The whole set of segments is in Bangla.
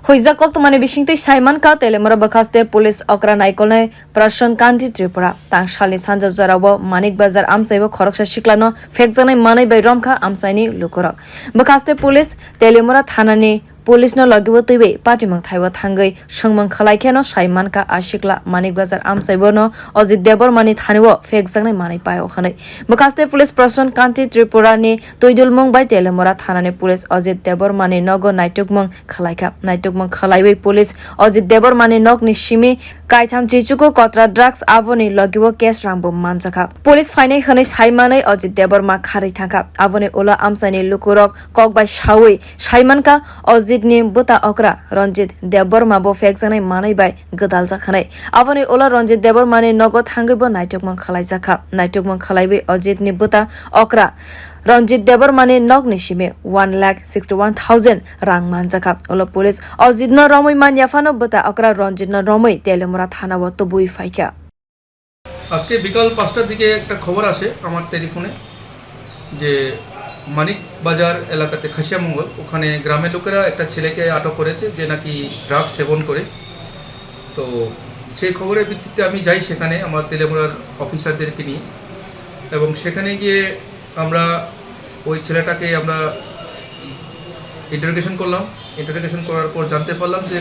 Phekjak Dr.Manik bisingtui saimanka Teliamura bwkhak police okra naikolnai prasan kanti Tripura tang shalni sanja jorao manikbazar amsaibo khoroksa siklano phekjaknai manwi bai romjakha amsaini lukurok bwkhak police Teliamura thana ni police no logi tui patimang thaibo thangai songmang khwlai kheno saimanka asikla manikbazar amsaibo no Ajit Debormani thanibo phekjaknai manwi payo khanai bwkhak police prasan kanti Tripura ni tuidulmung bai Teliamura thana ni police Ajit Debormani nogo naitug mwng khwlaikha naitug mwng khwlai police Ajit Debormani nog ni simi kaitham chichuko kotra drugs avoni logiwo case rambo manjakha police fainai khanai saimanai Ajit Deborma kharai thangkha avoni ola amsani lukurok kokbai shawi saimanka Ajit ni buta okra Ranjit Deborma bo phekjaknai manwi bai gdalja khanai avoni ola Ranjit Debormani nogo thangaibo naitug mwng khwlaijakha naitug mwng khwlai Ajit ni buta okra Ranjit Debormani nog ni simi 1,61,000 rang manjakha ola police Ajit no romoi man yafano buta okra Ranjit no romoi Teliamura থানা তো বই ফাইকা আজকে বিকাল 5টার দিকে একটা খবর আসে আমার টেলিফোনে যে মানিক বাজার এলাকাতে খাসিয়ামঙ্গল ওখানে গ্রামের লোকেরা একটা ছেলেকে আটক করেছে যে নাকি ড্রাগস সেবন করে তো সেই খবরের ভিত্তিতে আমি যাই সেখানে আমার তেলিয়ামুরার অফিসারদেরকে নিয়ে এবং সেখানে গিয়ে আমরা ওই ছেলেটাকে আমরা ইন্টারোগেশন করলাম ইন্টারোগেশন করার পর জানতে পারলাম যে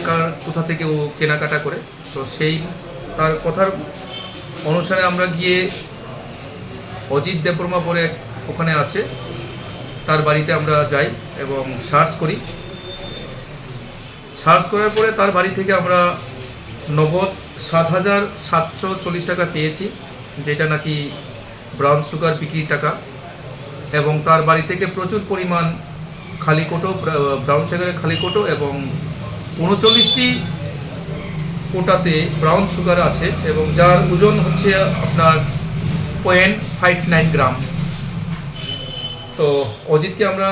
কোথা থেকে ও কেনাকাটা করে তো সেই তার কথার অনুসারে আমরা গিয়ে অজিত দেববর্মা বলে ওখানে আছে তার বাড়িতে আমরা যাই এবং সার্চ করি সার্চ করার পরে তার বাড়ি থেকে আমরা নগদ 7,740 টাকা পেয়েছি যেটা নাকি ব্রাউন সুগার বিক্রির টাকা এবং তার বাড়ি থেকে প্রচুর পরিমাণ খালি কোটো ব্রাউন সুগারের খালি কোটো এবং 39টি কোটাতে ব্রাউন সুগার আছে এবং যার ওজন হচ্ছে আপনার 0.59 গ্রাম তো অজিতকে আমরা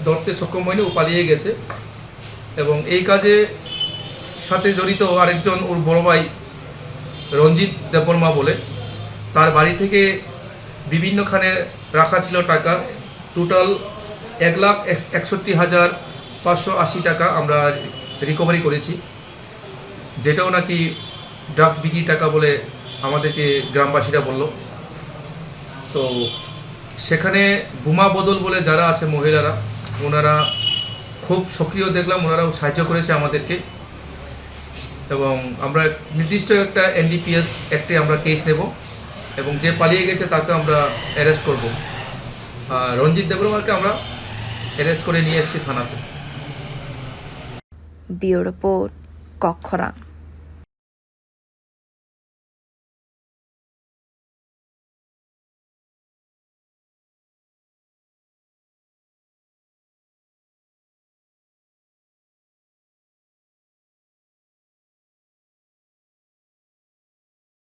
ধরতে সক্ষম হইনি ও পালিয়ে গেছে এবং এই কাজে সাথে জড়িত আরেকজন ওর বড় ভাই রঞ্জিত দেববর্মা বলে তার বাড়ি থেকে বিভিন্নখানে রাখা ছিল টাকা টোটাল 1,61,580 টাকা আমরা রিকভারি করেছি যেটাও নাকি ড্রাগস বিক্রি টাকা বলে আমাদেরকে গ্রামবাসীরা বলল তো সেখানে বোমা বদল বলে যারা আছে মহিলারা ওনারা খুব সক্রিয় দেখলাম ওনারাও সাহায্য করেছে আমাদেরকে এবং আমরা নির্দিষ্ট একটা NDPS অ্যাক্টে আমরা কেস নেব এবং যে পালিয়ে গেছে তাকে আমরা অ্যারেস্ট করব রঞ্জিত দেববর্মাকে আমরা অ্যারেস্ট করে নিয়ে এসেছি থানাতে ব্যুরো রিপোর্ট, খোরক।